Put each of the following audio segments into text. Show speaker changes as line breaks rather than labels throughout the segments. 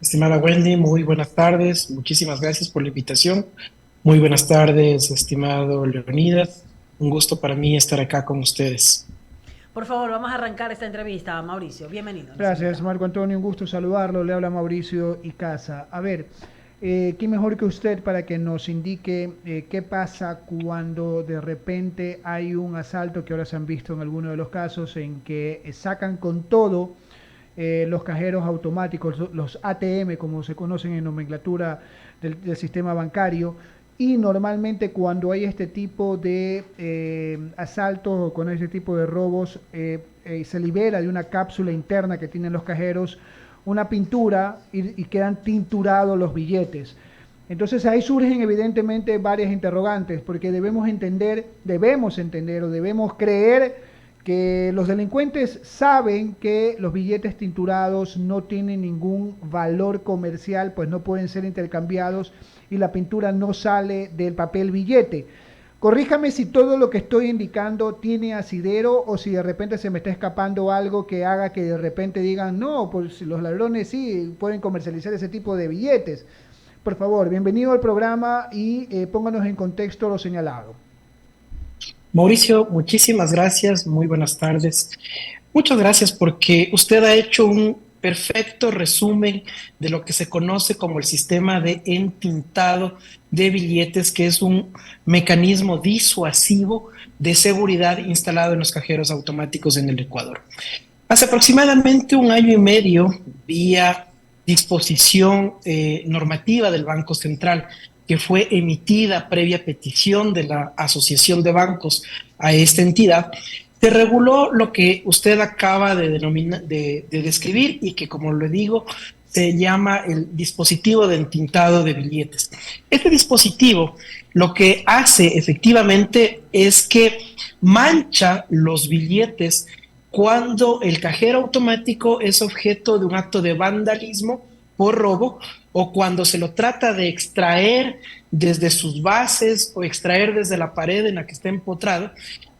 Estimada Wendy, muy buenas tardes. Muchísimas gracias por la invitación. Muy buenas tardes, estimado Leonidas. Un gusto para mí estar acá con ustedes.
Por favor, vamos a arrancar esta entrevista. Mauricio, bienvenido, nos
Gracias,
invitamos.
Marco Antonio, un gusto saludarlo. Le habla Mauricio Icaza. A ver, ¿quién mejor que usted para que nos indique qué pasa cuando de repente hay un asalto que ahora se han visto en algunos de los casos en que sacan con todo los cajeros automáticos, los ATM, como se conocen en nomenclatura del sistema bancario? Y normalmente cuando hay este tipo de asaltos o con este tipo de robos, se libera de una cápsula interna que tienen los cajeros una pintura y quedan tinturados los billetes. Entonces ahí surgen evidentemente varias interrogantes, porque debemos entender o debemos creer que los delincuentes saben que los billetes tinturados no tienen ningún valor comercial, pues no pueden ser intercambiados y la pintura no sale del papel billete. Corríjame si todo lo que estoy indicando tiene asidero o si de repente se me está escapando algo que haga que de repente digan, no, pues los ladrones sí pueden comercializar ese tipo de billetes. Por favor, bienvenido al programa y pónganos en contexto lo señalado.
Mauricio, muchísimas gracias. Muy buenas tardes. Muchas gracias porque usted ha hecho un perfecto resumen de lo que se conoce como el sistema de entintado de billetes, que es un mecanismo disuasivo de seguridad instalado en los cajeros automáticos en el Ecuador. Hace aproximadamente un año y medio, vía disposición normativa del Banco Central, que fue emitida previa petición de la Asociación de Bancos a esta entidad, se reguló lo que usted acaba de describir y que, como le digo, se llama el dispositivo de entintado de billetes. Este dispositivo lo que hace efectivamente es que mancha los billetes cuando el cajero automático es objeto de un acto de vandalismo por robo o cuando se lo trata de extraer desde sus bases o extraer desde la pared en la que está empotrado.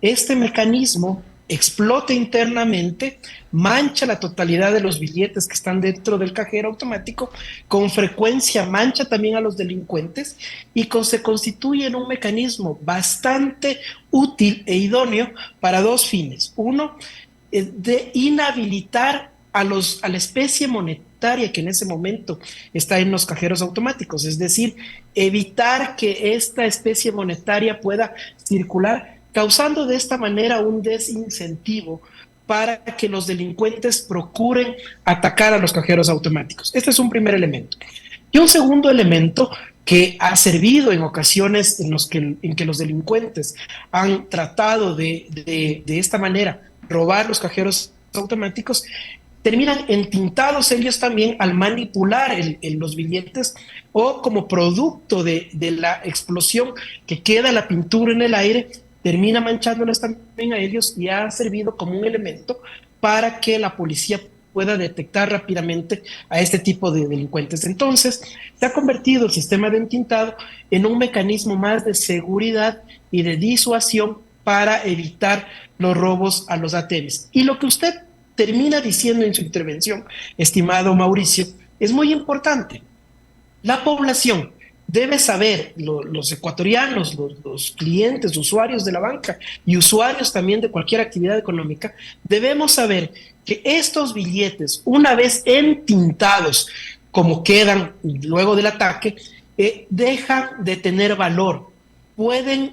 Este mecanismo explota internamente, mancha la totalidad de los billetes que están dentro del cajero automático, con frecuencia mancha también a los delincuentes y se constituye en un mecanismo bastante útil e idóneo para dos fines. Uno, de inhabilitar a la especie monetaria que en ese momento está en los cajeros automáticos, es decir, evitar que esta especie monetaria pueda circular, causando de esta manera un desincentivo para que los delincuentes procuren atacar a los cajeros automáticos. Este es un primer elemento. Y un segundo elemento que ha servido en ocasiones en que los delincuentes han tratado de esta manera robar los cajeros automáticos, terminan entintados ellos también al manipular los billetes o como producto de la explosión que queda la pintura en el aire, termina manchándoles también a ellos y ha servido como un elemento para que la policía pueda detectar rápidamente a este tipo de delincuentes. Entonces, se ha convertido el sistema de entintado en un mecanismo más de seguridad y de disuasión para evitar los robos a los ATMs. Y lo que usted termina diciendo en su intervención, estimado Mauricio, es muy importante. La población debe saber, los ecuatorianos, los clientes, usuarios de la banca y usuarios también de cualquier actividad económica, debemos saber que estos billetes, una vez entintados, como quedan luego del ataque, dejan de tener valor, pueden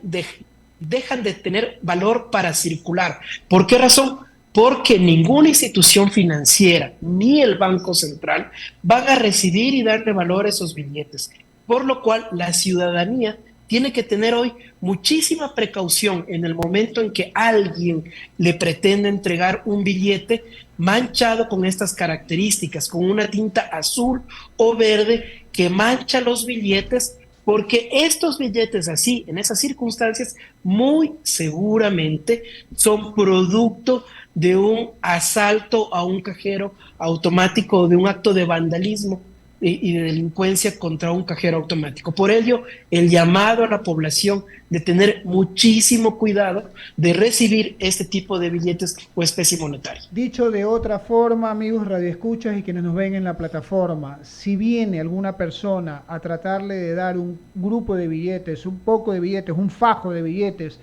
dejan de tener valor para circular. ¿Por qué razón? Porque ninguna institución financiera ni el Banco Central van a recibir y darle valor a esos billetes. Por lo cual la ciudadanía tiene que tener hoy muchísima precaución en el momento en que alguien le pretende entregar un billete manchado con estas características, con una tinta azul o verde que mancha los billetes, porque estos billetes así, en esas circunstancias, muy seguramente son producto de un asalto a un cajero automático o de un acto de vandalismo. y de delincuencia contra un cajero automático. Por ello, el llamado a la población de tener muchísimo cuidado de recibir este tipo de billetes o especie monetaria.
Dicho de otra forma, amigos radioescuchas y quienes nos ven en la plataforma, si viene alguna persona a tratarle de dar un grupo de billetes, un poco de billetes, un fajo de billetes,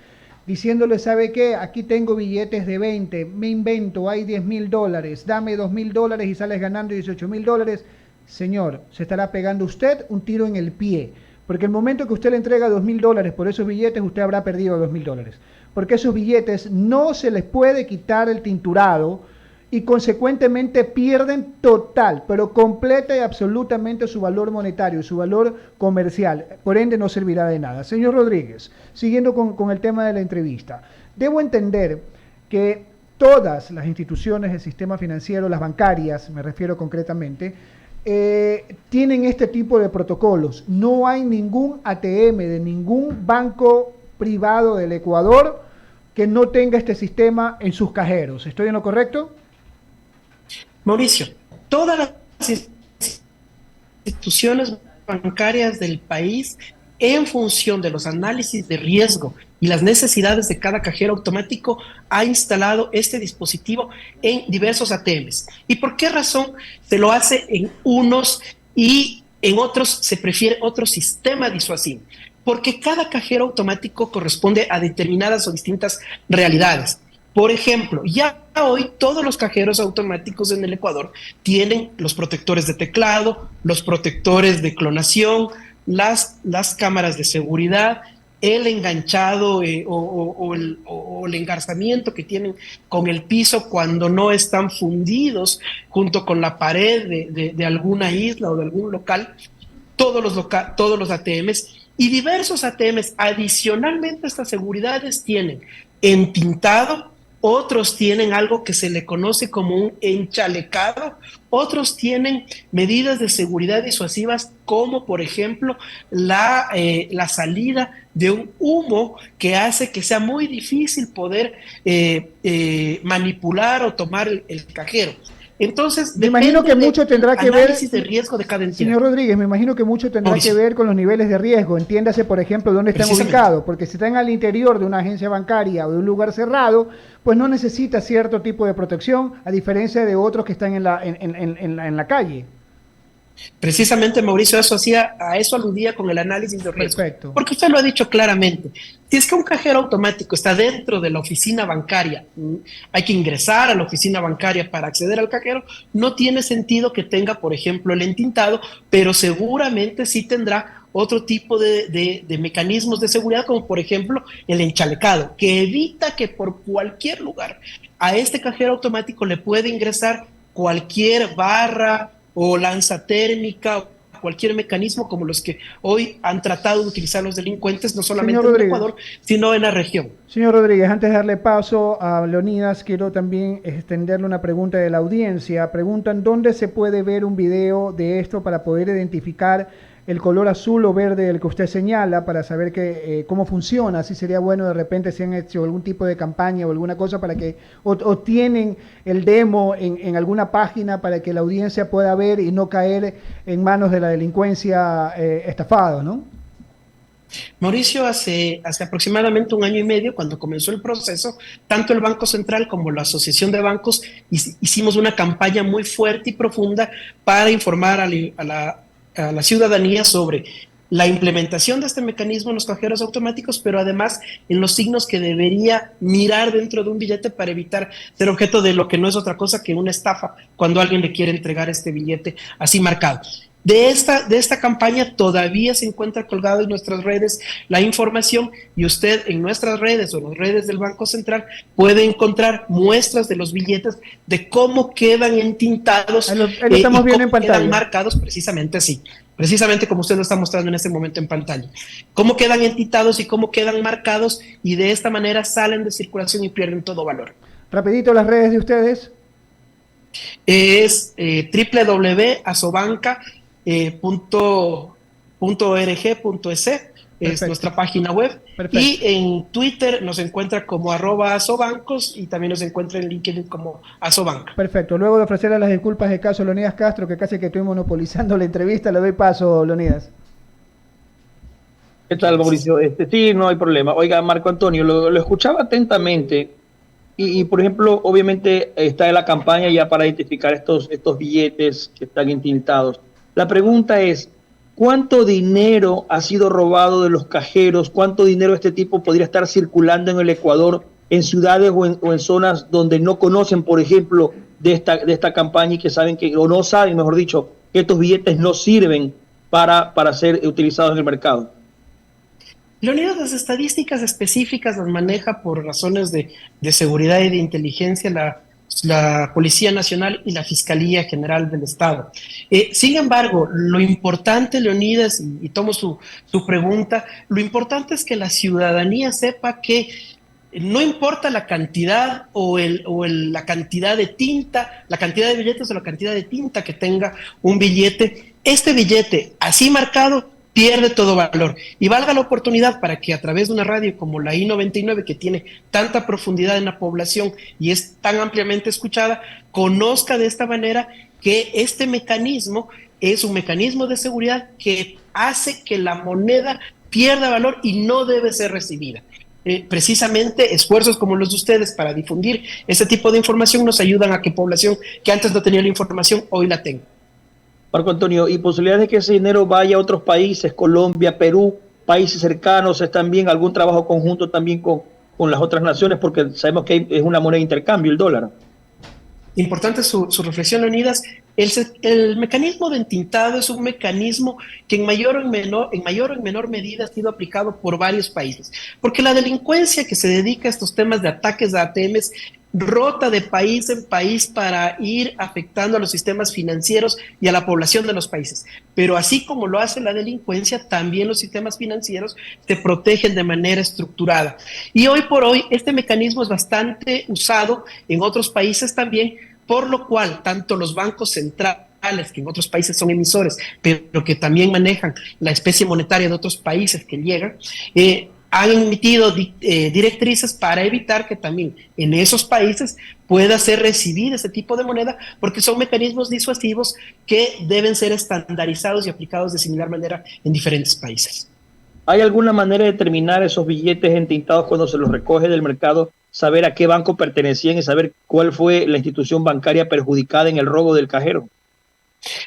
diciéndole, ¿sabe qué? Aquí tengo billetes de 20, me invento, hay $10.000, dame $2.000 y sales ganando $18.000, señor, se estará pegando usted un tiro en el pie, porque el momento que usted le entrega $2.000 por esos billetes, usted habrá perdido $2.000, porque esos billetes no se les puede quitar el tinturado y consecuentemente pierden total, pero completa y absolutamente su valor monetario, su valor comercial, por ende no servirá de nada. Señor Rodríguez, siguiendo con el tema de la entrevista, debo entender que todas las instituciones del sistema financiero, las bancarias, me refiero concretamente, tienen este tipo de protocolos. No hay ningún ATM de ningún banco privado del Ecuador que no tenga este sistema en sus cajeros. ¿Estoy en lo correcto?
Mauricio, todas las instituciones bancarias del país, en función de los análisis de riesgo y las necesidades de cada cajero automático, ha instalado este dispositivo en diversos ATMs. ¿Y por qué razón se lo hace en unos y en otros se prefiere otro sistema disuasivo? Porque cada cajero automático corresponde a determinadas o distintas realidades. Por ejemplo, ya hoy todos los cajeros automáticos en el Ecuador tienen los protectores de teclado, los protectores de clonación, las cámaras de seguridad, el enganchado o el engarzamiento que tienen con el piso cuando no están fundidos junto con la pared de alguna isla o de algún local, todos los ATMs y diversos ATMs. Adicionalmente, estas seguridades tienen entintado, otros tienen algo que se le conoce como un enchalecado, otros tienen medidas de seguridad disuasivas como por ejemplo la salida de un humo que hace que sea muy difícil poder manipular o tomar el cajero. Entonces,
me imagino que mucho tendrá que ver,
análisis de riesgo de cada entidad.
Señor Rodríguez, me imagino que mucho tendrá que ver con los niveles de riesgo. Entiéndase, por ejemplo, dónde están ubicados, porque si están al interior de una agencia bancaria o de un lugar cerrado, pues no necesita cierto tipo de protección, a diferencia de otros que están en la calle.
Precisamente, Mauricio, a eso aludía con el análisis de riesgo.
Perfecto.
Porque usted lo ha dicho claramente. Si es que un cajero automático está dentro de la oficina bancaria, hay que ingresar a la oficina bancaria para acceder al cajero, no tiene sentido que tenga, por ejemplo, el entintado, pero seguramente sí tendrá otro tipo de mecanismos de seguridad, como por ejemplo el enchalecado, que evita que por cualquier lugar a este cajero automático le puede ingresar cualquier barra o lanza térmica o cualquier mecanismo como los que hoy han tratado de utilizar los delincuentes, no solamente en el Ecuador, sino en la región.
Señor Rodríguez, antes de darle paso a Leonidas, quiero también extenderle una pregunta de la audiencia. Preguntan dónde se puede ver un video de esto para poder identificar el color azul o verde del que usted señala, para saber cómo funciona. Si sería bueno de repente si han hecho algún tipo de campaña o alguna cosa para que, o tienen el demo en alguna página para que la audiencia pueda ver y no caer en manos de la delincuencia estafada, ¿no?
Mauricio, hace aproximadamente 1 año y medio, cuando comenzó el proceso, tanto el Banco Central como la Asociación de Bancos hicimos una campaña muy fuerte y profunda para informar a la ciudadanía sobre la implementación de este mecanismo en los cajeros automáticos, pero además en los signos que debería mirar dentro de un billete para evitar ser objeto de lo que no es otra cosa que una estafa cuando alguien le quiere entregar este billete así marcado. De esta campaña todavía se encuentra colgado en nuestras redes la información, y usted en nuestras redes o en las redes del Banco Central puede encontrar muestras de los billetes, de cómo quedan entintados
ahí lo estamos viendo en pantalla.
Quedan marcados precisamente así, precisamente como usted lo está mostrando en este momento en pantalla. Cómo quedan entintados y cómo quedan marcados, y de esta manera salen de circulación y pierden todo valor.
Rapidito, las redes de ustedes.
Es www.asobanca.org.es es
Perfecto,
nuestra página web.
perfecto.
Y en Twitter nos encuentra como @asobancos y también nos encuentra en LinkedIn como Asobanca.
Perfecto. Luego de ofrecerle las disculpas del caso Leonidas Castro, que casi que estoy monopolizando la entrevista, le doy paso, Leonidas.
¿Qué
Muchas
tal,
gracias.
Mauricio? Sí, no hay problema. Oiga, Marco Antonio, lo escuchaba atentamente por ejemplo, obviamente está en la campaña ya para identificar estos billetes que están entintados. La pregunta es, ¿cuánto dinero ha sido robado de los cajeros? ¿Cuánto dinero este tipo podría estar circulando en el Ecuador, en ciudades o en zonas donde no conocen, por ejemplo, de esta campaña y que saben que, o no saben, mejor dicho, que estos billetes no sirven para ser utilizados en el mercado?
Leonidas, las estadísticas específicas las maneja por razones de seguridad y de inteligencia la Policía Nacional y la Fiscalía General del Estado. Sin embargo, lo importante, Leonidas, y tomo su pregunta, lo importante es que la ciudadanía sepa que no importa la cantidad la cantidad de tinta, la cantidad de billetes o la cantidad de tinta que tenga un billete, este billete así marcado pierde todo valor. Y valga la oportunidad para que a través de una radio como la I-99, que tiene tanta profundidad en la población y es tan ampliamente escuchada, conozca de esta manera que este mecanismo es un mecanismo de seguridad que hace que la moneda pierda valor y no debe ser recibida. Precisamente esfuerzos como los de ustedes para difundir ese tipo de información nos ayudan a que población que antes no tenía la información hoy la tenga.
Marco Antonio, ¿y posibilidades de que ese dinero vaya a otros países, Colombia, Perú, países cercanos? ¿Es también algún trabajo conjunto también con las otras naciones? Porque sabemos que es una moneda de intercambio, el dólar.
Importante su reflexión, Leonidas. El mecanismo de entintado es un mecanismo que en mayor o en menor medida ha sido aplicado por varios países, porque la delincuencia que se dedica a estos temas de ataques a ATMs rota de país en país para ir afectando a los sistemas financieros y a la población de los países. Pero así como lo hace la delincuencia, también los sistemas financieros se protegen de manera estructurada. Y hoy por hoy este mecanismo es bastante usado en otros países también, por lo cual tanto los bancos centrales, que en otros países son emisores, pero que también manejan la especie monetaria de otros países que llegan, han emitido directrices para evitar que también en esos países pueda ser recibida ese tipo de moneda, porque son mecanismos disuasivos que deben ser estandarizados y aplicados de similar manera en diferentes países.
¿Hay alguna manera de determinar esos billetes entintados cuando se los recoge del mercado, saber a qué banco pertenecían y saber cuál fue la institución bancaria perjudicada en el robo del cajero?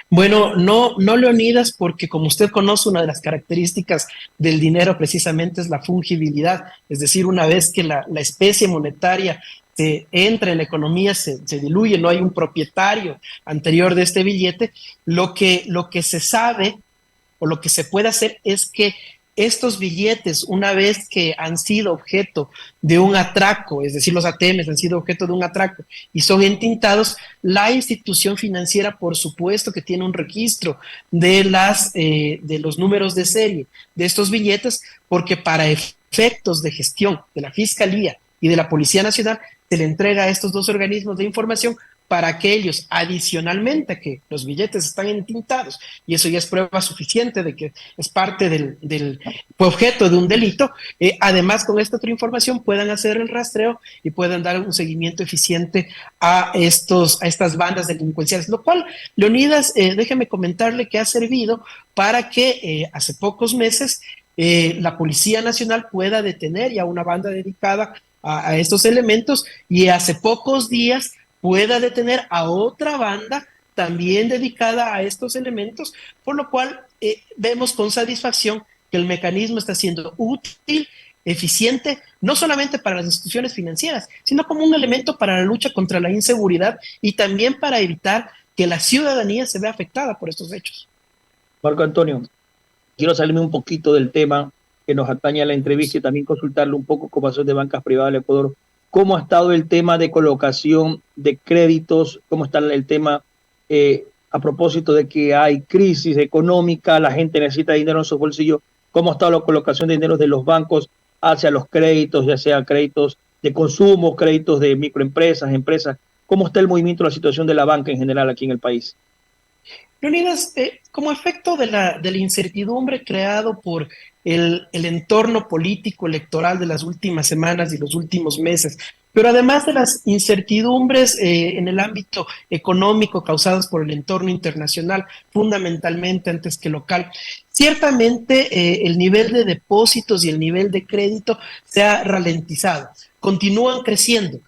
Bueno, no Leonidas, porque como usted conoce, una de las características del dinero precisamente es la fungibilidad, es decir, una vez que la especie monetaria se entra en la economía, se diluye, no hay un propietario anterior de este billete, lo que se sabe o lo que se puede hacer es que estos billetes, una vez que han sido objeto de un atraco, es decir, los ATMs han sido objeto de un atraco y son entintados, la institución financiera, por supuesto, que tiene un registro de los números de serie de estos billetes, porque para efectos de gestión de la Fiscalía y de la Policía Nacional se le entrega a estos dos organismos de información para que ellos, adicionalmente que los billetes están entintados, y eso ya es prueba suficiente de que es parte del objeto de un delito, además con esta otra información puedan hacer el rastreo y puedan dar un seguimiento eficiente a estas bandas delincuenciales, lo cual, Leonidas, déjeme comentarle que ha servido para que hace pocos meses la Policía Nacional pueda detener ya una banda dedicada a estos elementos y hace pocos días pueda detener a otra banda también dedicada a estos elementos, por lo cual vemos con satisfacción que el mecanismo está siendo útil, eficiente, no solamente para las instituciones financieras, sino como un elemento para la lucha contra la inseguridad y también para evitar que la ciudadanía se vea afectada por estos hechos.
Marco Antonio, quiero salirme un poquito del tema que nos atañe a la entrevista y también consultarle un poco como asesor de bancas privadas del Ecuador. ¿Cómo ha estado el tema de colocación de créditos? ¿Cómo está el tema a propósito de que hay crisis económica, la gente necesita dinero en su bolsillo? ¿Cómo ha estado la colocación de dinero de los bancos hacia los créditos, ya sea créditos de consumo, créditos de microempresas, empresas? ¿Cómo está el movimiento, la situación de la banca en general aquí en el país?
Leonidas, como efecto de la incertidumbre creado por el entorno político electoral de las últimas semanas y los últimos meses, pero además de las incertidumbres en el ámbito económico causadas por el entorno internacional, fundamentalmente antes que local, ciertamente el nivel de depósitos y el nivel de crédito se ha ralentizado, continúan creciendo.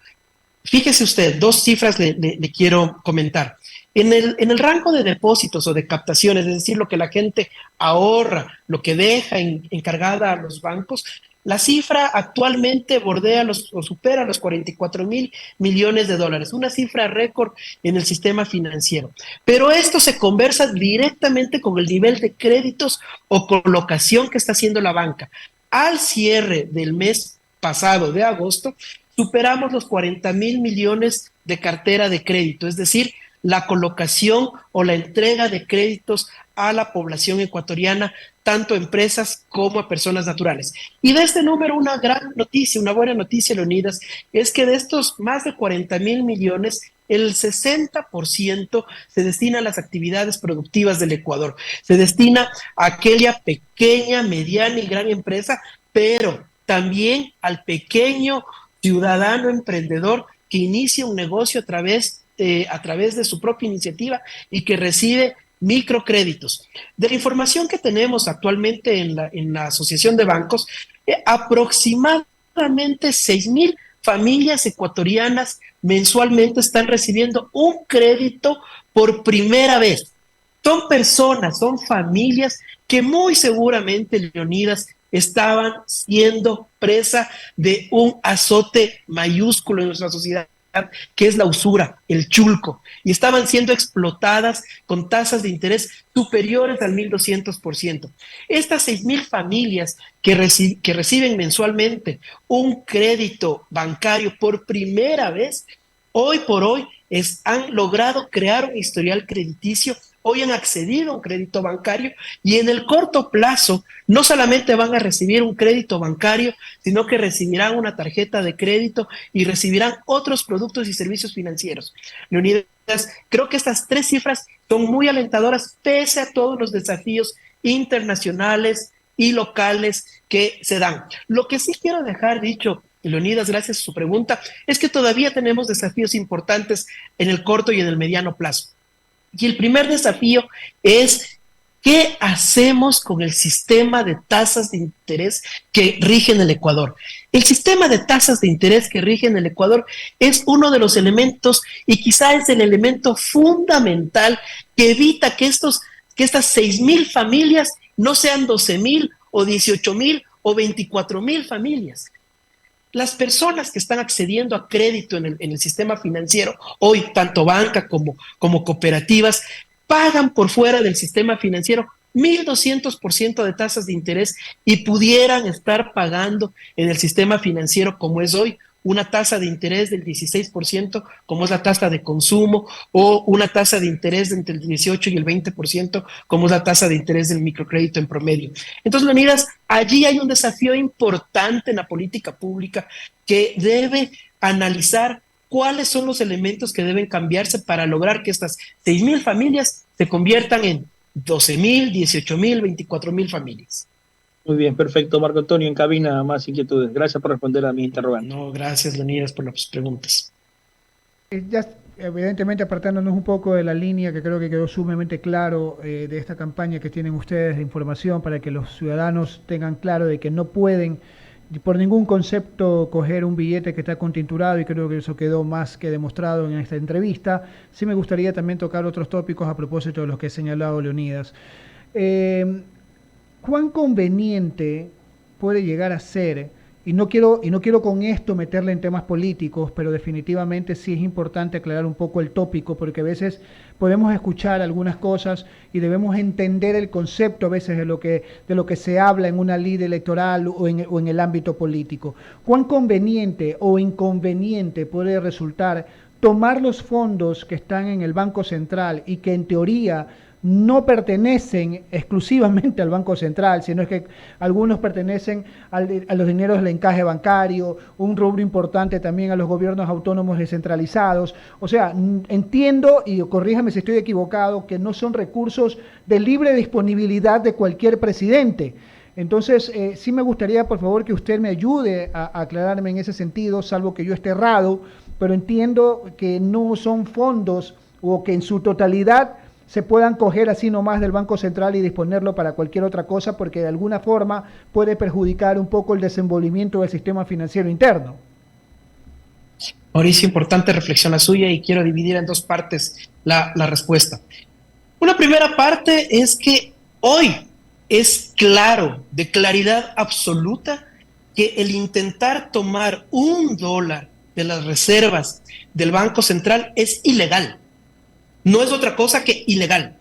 Fíjese usted, dos cifras le quiero comentar. En el rango de depósitos o de captaciones, es decir, lo que la gente ahorra, lo que deja encargada a los bancos, la cifra actualmente bordea o supera los 44.000 millones de dólares, una cifra récord en el sistema financiero. Pero esto se conversa directamente con el nivel de créditos o colocación que está haciendo la banca. Al cierre del mes pasado de agosto, superamos los 40.000 millones de cartera de crédito, es decir, la colocación o la entrega de créditos a la población ecuatoriana, tanto a empresas como a personas naturales. Y de este número, una gran noticia, una buena noticia, Leonidas, es que de estos más de 40.000 millones, el 60% se destina a las actividades productivas del Ecuador, se destina a aquella pequeña, mediana y gran empresa, pero también al pequeño ciudadano emprendedor que inicia un negocio a través de su propia iniciativa y que recibe microcréditos. De la información que tenemos actualmente en la Asociación de Bancos, aproximadamente 6.000 familias ecuatorianas mensualmente están recibiendo un crédito por primera vez. Son personas, son familias que muy seguramente, Leonidas, estaban siendo presa de un azote mayúsculo en nuestra sociedad, que es la usura, el chulco, y estaban siendo explotadas con tasas de interés superiores al 1.200%. Estas 6.000 familias que reciben mensualmente un crédito bancario por primera vez, hoy por hoy han logrado crear un historial crediticio, hoy han accedido a un crédito bancario y en el corto plazo no solamente van a recibir un crédito bancario, sino que recibirán una tarjeta de crédito y recibirán otros productos y servicios financieros. Leonidas, creo que estas tres cifras son muy alentadoras pese a todos los desafíos internacionales y locales que se dan. Lo que sí quiero dejar dicho, Leonidas, gracias a su pregunta, es que todavía tenemos desafíos importantes en el corto y en el mediano plazo. Y el primer desafío es ¿qué hacemos con el sistema de tasas de interés que rige en el Ecuador? El sistema de tasas de interés que rige en el Ecuador es uno de los elementos y quizá es el elemento fundamental que evita que estas 6.000 familias no sean 12.000 o 18.000 o 24.000 familias. Las personas que están accediendo a crédito en el sistema financiero, hoy tanto banca como cooperativas, pagan por fuera del sistema financiero 1.200% de tasas de interés y pudieran estar pagando en el sistema financiero como es hoy una tasa de interés del 16%, como es la tasa de consumo, o una tasa de interés de entre el 18 y el 20%, como es la tasa de interés del microcrédito en promedio. Entonces, Leonidas, allí hay un desafío importante en la política pública que debe analizar cuáles son los elementos que deben cambiarse para lograr que estas 6.000 familias se conviertan en 12.000, 18.000, 24.000 familias.
Muy bien, perfecto. Marco Antonio, en cabina, más inquietudes. Gracias por responder a mis interrogantes.
No, gracias, Leonidas, por las preguntas.
Ya, evidentemente, apartándonos un poco de la línea que creo que quedó sumamente claro de esta campaña que tienen ustedes de información para que los ciudadanos tengan claro de que no pueden por ningún concepto coger un billete que está continturado, y creo que eso quedó más que demostrado en esta entrevista. Sí me gustaría también tocar otros tópicos a propósito de los que ha señalado Leonidas. ¿Cuán conveniente puede llegar a ser? Y no quiero con esto meterle en temas políticos, pero definitivamente sí es importante aclarar un poco el tópico, porque a veces podemos escuchar algunas cosas y debemos entender el concepto a veces de lo que se habla en una ley electoral o en el ámbito político. ¿Cuán conveniente o inconveniente puede resultar tomar los fondos que están en el Banco Central y que en teoría no pertenecen exclusivamente al Banco Central, sino que algunos pertenecen a los dineros del encaje bancario, un rubro importante también a los gobiernos autónomos descentralizados. O sea, entiendo, y corríjame si estoy equivocado, que no son recursos de libre disponibilidad de cualquier presidente. Entonces, sí me gustaría, por favor, que usted me ayude a aclararme en ese sentido, salvo que yo esté errado, pero entiendo que no son fondos o que en su totalidad se puedan coger así nomás del Banco Central y disponerlo para cualquier otra cosa, porque de alguna forma puede perjudicar un poco el desenvolvimiento del sistema financiero interno.
Mauricio, importante reflexión la suya y quiero dividir en dos partes la respuesta. Una primera parte es que hoy es claro, de claridad absoluta, que el intentar tomar $1 de las reservas del Banco Central es ilegal. No es otra cosa que ilegal.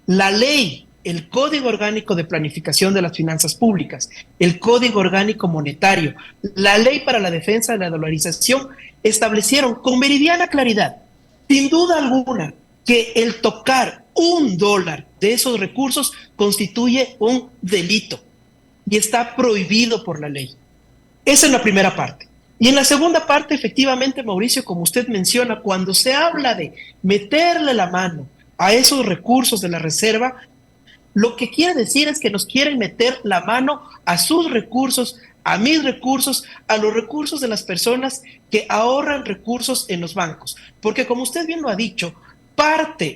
La ley, el Código Orgánico de Planificación de las Finanzas Públicas, el Código Orgánico Monetario, la Ley para la Defensa de la Dolarización establecieron con meridiana claridad, sin duda alguna, que el tocar $1 de esos recursos constituye un delito y está prohibido por la ley. Esa es la primera parte. Y en la segunda parte, efectivamente, Mauricio, como usted menciona, cuando se habla de meterle la mano a esos recursos de la reserva, lo que quiere decir es que nos quieren meter la mano a sus recursos, a mis recursos, a los recursos de las personas que ahorran recursos en los bancos. Porque como usted bien lo ha dicho,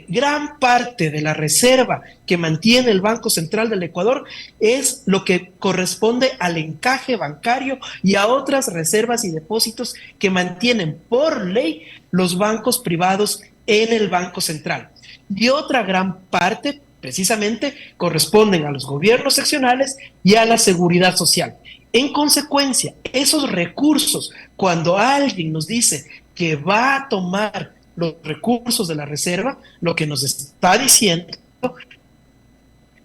gran parte de la reserva que mantiene el Banco Central del Ecuador es lo que corresponde al encaje bancario y a otras reservas y depósitos que mantienen por ley los bancos privados en el Banco Central. Y otra gran parte, precisamente, corresponden a los gobiernos seccionales y a la seguridad social. En consecuencia, esos recursos, cuando alguien nos dice que va a tomar los recursos de la reserva, lo que nos está diciendo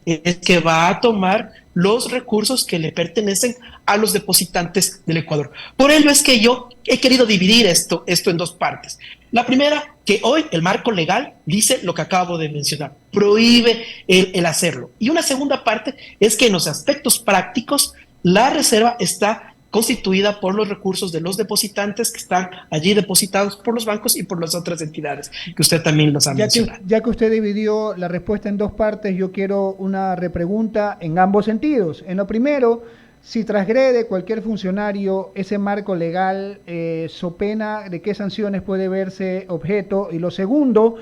es que va a tomar los recursos que le pertenecen a los depositantes del Ecuador. Por ello es que yo he querido dividir esto en dos partes. La primera, que hoy el marco legal dice lo que acabo de mencionar, prohíbe el hacerlo. Y una segunda parte es que en los aspectos prácticos la reserva está constituida por los recursos de los depositantes que están allí depositados por los bancos y por las otras entidades que usted también los ha mencionado.
Ya que usted dividió la respuesta en dos partes, yo quiero una repregunta en ambos sentidos. En lo primero, si transgrede cualquier funcionario ese marco legal, so pena de qué sanciones puede verse objeto. Y lo segundo,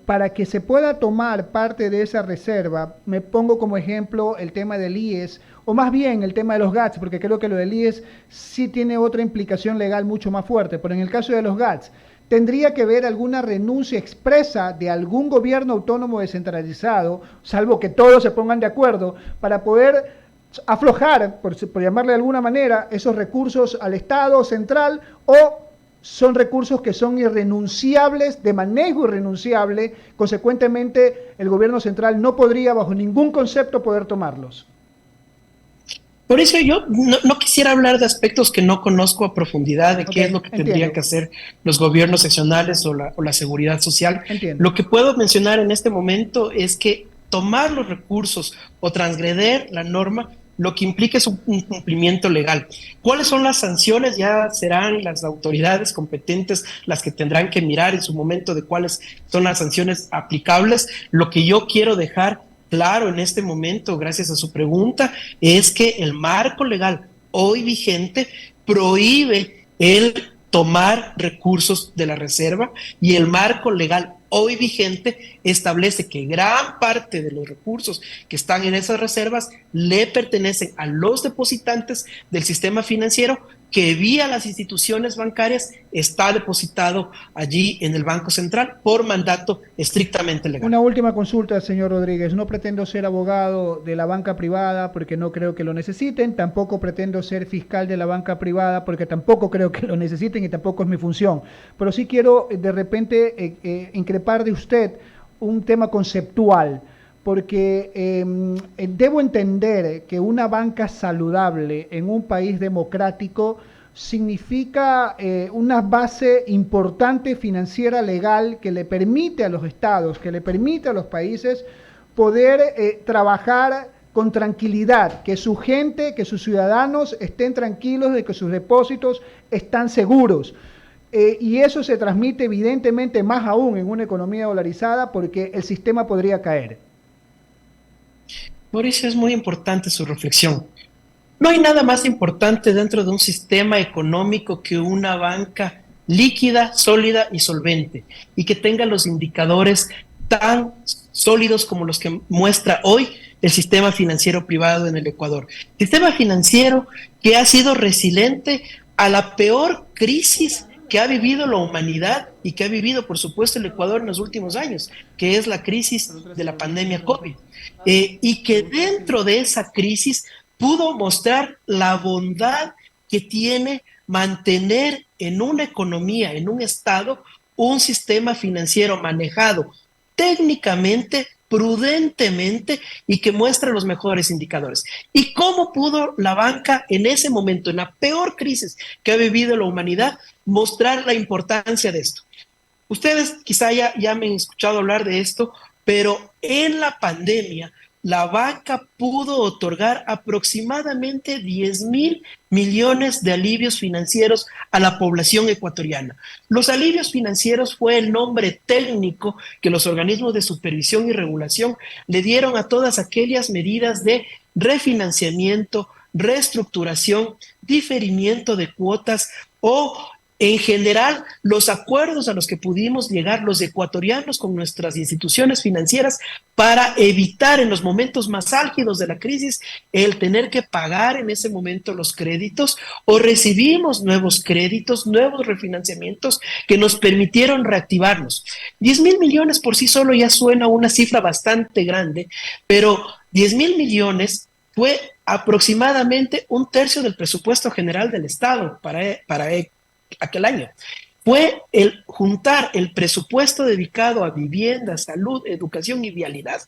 para que se pueda tomar parte de esa reserva, me pongo como ejemplo el tema del IES, o más bien el tema de los GATS, porque creo que lo del IES sí tiene otra implicación legal mucho más fuerte, pero en el caso de los GATS, ¿tendría que haber alguna renuncia expresa de algún gobierno autónomo descentralizado, salvo que todos se pongan de acuerdo, para poder aflojar, por llamarle de alguna manera, esos recursos al Estado central, o son recursos que son irrenunciables, de manejo irrenunciable, consecuentemente el gobierno central no podría bajo ningún concepto poder tomarlos?
Por eso yo no quisiera hablar de aspectos que no conozco a profundidad, de qué es lo que tendrían que hacer los gobiernos seccionales o la seguridad social.
Entiendo.
Lo que puedo mencionar en este momento es que tomar los recursos o transgreder la norma lo que implica es un cumplimiento legal. ¿Cuáles son las sanciones? Ya serán las autoridades competentes las que tendrán que mirar en su momento de cuáles son las sanciones aplicables. Lo que yo quiero dejar claro en este momento, gracias a su pregunta, es que el marco legal hoy vigente prohíbe el tomar recursos de la reserva y el marco legal hoy vigente establece que gran parte de los recursos que están en esas reservas le pertenecen a los depositantes del sistema financiero que vía las instituciones bancarias está depositado allí en el Banco Central por mandato estrictamente legal.
Una última consulta, señor Rodríguez. No pretendo ser abogado de la banca privada porque no creo que lo necesiten, tampoco pretendo ser fiscal de la banca privada porque tampoco creo que lo necesiten y tampoco es mi función. Pero sí quiero de repente increpar de usted un tema conceptual, porque debo entender que una banca saludable en un país democrático significa una base importante financiera legal que le permite a los estados, que le permite a los países poder trabajar con tranquilidad, que su gente, que sus ciudadanos estén tranquilos de que sus depósitos están seguros. Y eso se transmite evidentemente más aún en una economía dolarizada porque el sistema podría caer.
Mauricio, es muy importante su reflexión. No hay nada más importante dentro de un sistema económico que una banca líquida, sólida y solvente, y que tenga los indicadores tan sólidos como los que muestra hoy el sistema financiero privado en el Ecuador. Sistema financiero que ha sido resiliente a la peor crisis que ha vivido la humanidad y que ha vivido, por supuesto, el Ecuador en los últimos años, que es la crisis de la pandemia COVID. Y que dentro de esa crisis pudo mostrar la bondad que tiene mantener en una economía, en un estado, un sistema financiero manejado técnicamente, prudentemente y que muestra los mejores indicadores. ¿Y cómo pudo la banca en ese momento, en la peor crisis que ha vivido la humanidad, mostrar la importancia de esto? Ustedes quizá ya me han escuchado hablar de esto, pero en la pandemia la banca pudo otorgar aproximadamente 10.000 millones de alivios financieros a la población ecuatoriana. Los alivios financieros fue el nombre técnico que los organismos de supervisión y regulación le dieron a todas aquellas medidas de refinanciamiento, reestructuración, diferimiento de cuotas o en general, los acuerdos a los que pudimos llegar los ecuatorianos con nuestras instituciones financieras para evitar en los momentos más álgidos de la crisis el tener que pagar en ese momento los créditos o recibimos nuevos créditos, nuevos refinanciamientos que nos permitieron reactivarnos. 10.000 millones por sí solo ya suena una cifra bastante grande, pero 10.000 millones fue aproximadamente un tercio del presupuesto general del Estado para aquel año. Fue el juntar el presupuesto dedicado a vivienda, salud, educación y vialidad.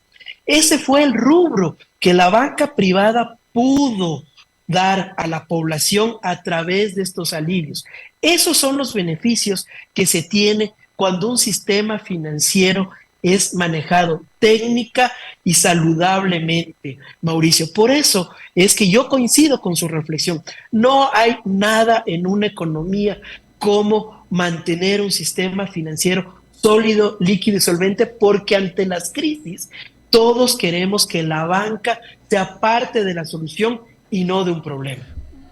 Ese fue el rubro que la banca privada pudo dar a la población a través de estos alivios. Esos son los beneficios que se tiene cuando un sistema financiero es manejado técnica y saludablemente, Mauricio. Por eso es que yo coincido con su reflexión. No hay nada en una economía como mantener un sistema financiero sólido, líquido y solvente, porque ante las crisis todos queremos que la banca sea parte de la solución y no de un problema.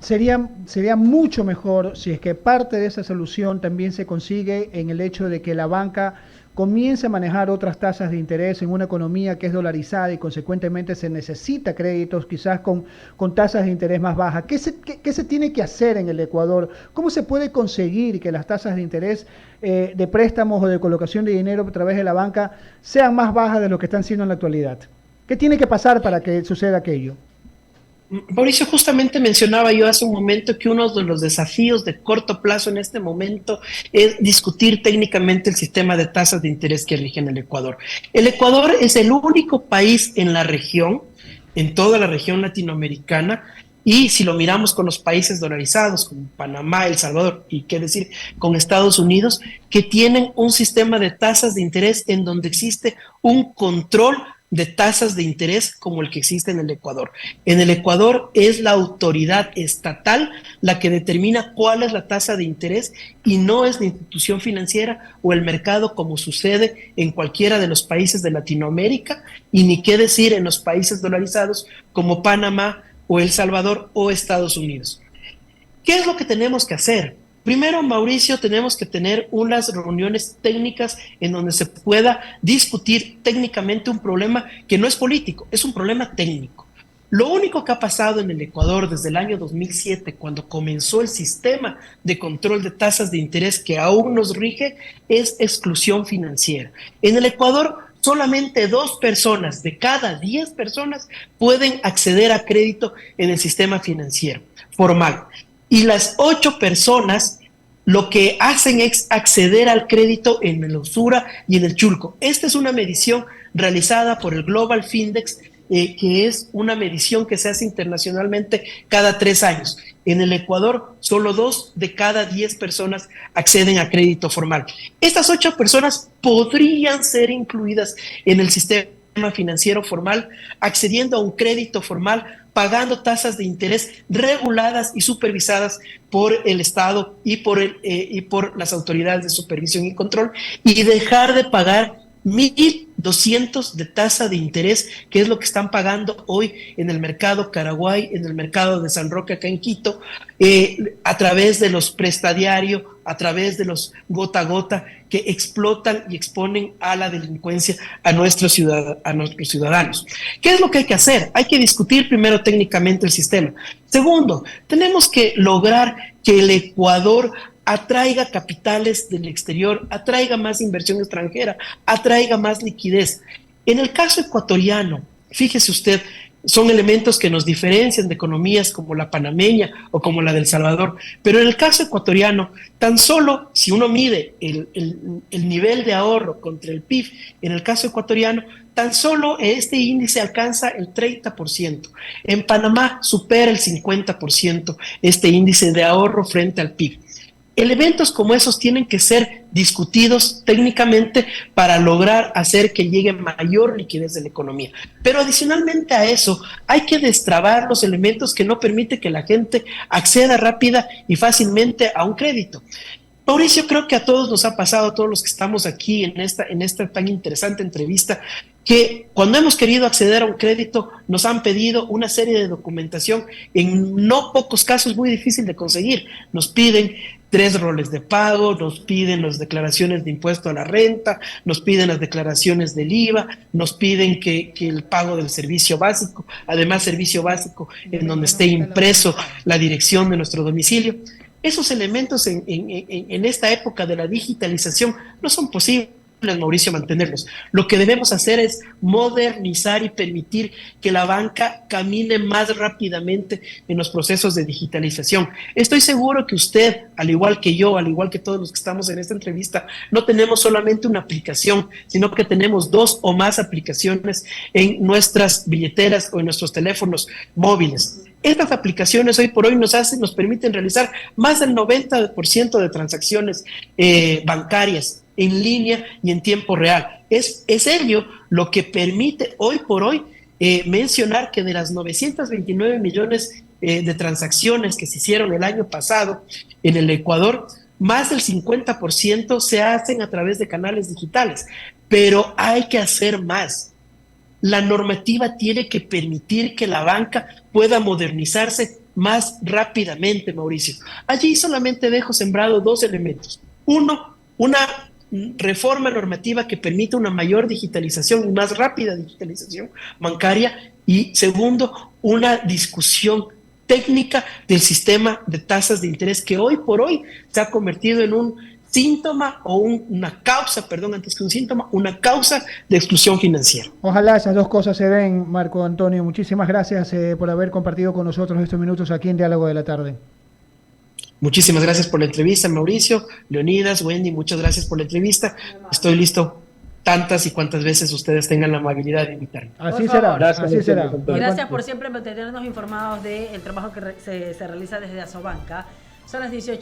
Sería mucho mejor si es que parte de esa solución también se consigue en el hecho de que la banca comience a manejar otras tasas de interés en una economía que es dolarizada y consecuentemente se necesita créditos quizás con tasas de interés más bajas. ¿Qué se tiene que hacer en el Ecuador? ¿Cómo se puede conseguir que las tasas de interés de préstamos o de colocación de dinero a través de la banca sean más bajas de lo que están siendo en la actualidad? ¿Qué tiene que pasar para que suceda aquello?
Mauricio, justamente mencionaba yo hace un momento que uno de los desafíos de corto plazo en este momento es discutir técnicamente el sistema de tasas de interés que rige en el Ecuador. El Ecuador es el único país en la región, en toda la región latinoamericana, y si lo miramos con los países dolarizados, como Panamá, El Salvador, y qué decir, con Estados Unidos, que tienen un sistema de tasas de interés en donde existe un control de tasas de interés como el que existe en el Ecuador. En el Ecuador es la autoridad estatal la que determina cuál es la tasa de interés y no es la institución financiera o el mercado como sucede en cualquiera de los países de Latinoamérica y ni qué decir en los países dolarizados como Panamá o El Salvador o Estados Unidos. ¿Qué es lo que tenemos que hacer? Primero, Mauricio, tenemos que tener unas reuniones técnicas en donde se pueda discutir técnicamente un problema que no es político, es un problema técnico. Lo único que ha pasado en el Ecuador desde el año 2007, cuando comenzó el sistema de control de tasas de interés que aún nos rige, es exclusión financiera. En el Ecuador, solamente 2 personas de cada 10 personas pueden acceder a crédito en el sistema financiero formal. Y las 8 personas lo que hacen es acceder al crédito en el Usura y en el Chulco. Esta es una medición realizada por el Global Findex que es una medición que se hace internacionalmente cada 3 años. En el Ecuador, solo 2 de cada 10 personas acceden a crédito formal. Estas 8 personas podrían ser incluidas en el sistema financiero formal, accediendo a un crédito formal, pagando tasas de interés reguladas y supervisadas por el Estado y por las autoridades de supervisión y control, y dejar de pagar 1.200 de tasa de interés, que es lo que están pagando hoy en el mercado Caraguay, en el mercado de San Roque, acá en Quito, a través de los prestadiarios, a través de los gota a gota, que explotan y exponen a la delincuencia a nuestros ciudadanos. ¿Qué es lo que hay que hacer? Hay que discutir primero técnicamente el sistema. Segundo, tenemos que lograr que el Ecuador atraiga capitales del exterior, atraiga más inversión extranjera, atraiga más liquidez. En el caso ecuatoriano, fíjese usted, son elementos que nos diferencian de economías como la panameña o como la del Salvador, pero en el caso ecuatoriano, tan solo si uno mide el nivel de ahorro contra el PIB, en el caso ecuatoriano, tan solo este índice alcanza el 30%. En Panamá supera el 50% este índice de ahorro frente al PIB. Elementos como esos tienen que ser discutidos técnicamente para lograr hacer que llegue mayor liquidez de la economía. Pero adicionalmente a eso, hay que destrabar los elementos que no permiten que la gente acceda rápida y fácilmente a un crédito. Mauricio, creo que a todos nos ha pasado, a todos los que estamos aquí en esta tan interesante entrevista, que cuando hemos querido acceder a un crédito nos han pedido una serie de documentación, en no pocos casos muy difícil de conseguir. Nos piden 3 roles de pago, nos piden las declaraciones de impuesto a la renta, nos piden las declaraciones del IVA, nos piden que el pago del servicio básico, además servicio básico en donde esté impreso la dirección de nuestro domicilio. Esos elementos en esta época de la digitalización no son posibles, Mauricio, mantenerlos. Lo que debemos hacer es modernizar y permitir que la banca camine más rápidamente en los procesos de digitalización. Estoy seguro que usted, al igual que yo, al igual que todos los que estamos en esta entrevista, no tenemos solamente una aplicación, sino que tenemos 2 o más aplicaciones en nuestras billeteras o en nuestros teléfonos móviles. Estas aplicaciones hoy por hoy nos permiten realizar más del 90% de transacciones bancarias en línea y en tiempo real. Es ello lo que permite hoy por hoy mencionar que de las 929 millones de transacciones que se hicieron el año pasado en el Ecuador, más del 50% se hacen a través de canales digitales, pero hay que hacer más. La normativa tiene que permitir que la banca pueda modernizarse más rápidamente, Mauricio. Allí solamente dejo sembrado 2 elementos. Uno, una reforma normativa que permita una mayor digitalización y más rápida digitalización bancaria. Y segundo, una discusión técnica del sistema de tasas de interés que hoy por hoy se ha convertido en un síntoma o una causa, antes que un síntoma, una causa de exclusión financiera.
Ojalá esas 2 cosas se den, Marco Antonio. Muchísimas gracias por haber compartido con nosotros estos minutos aquí en Diálogo de la Tarde.
Muchísimas gracias por la entrevista, Mauricio, Leonidas, Wendy, muchas gracias por la entrevista. Estoy listo tantas y cuantas veces ustedes tengan la amabilidad de invitarme.
Así será, así será.
Y gracias por siempre mantenernos informados del trabajo que se realiza desde Asobanca. Son las 18.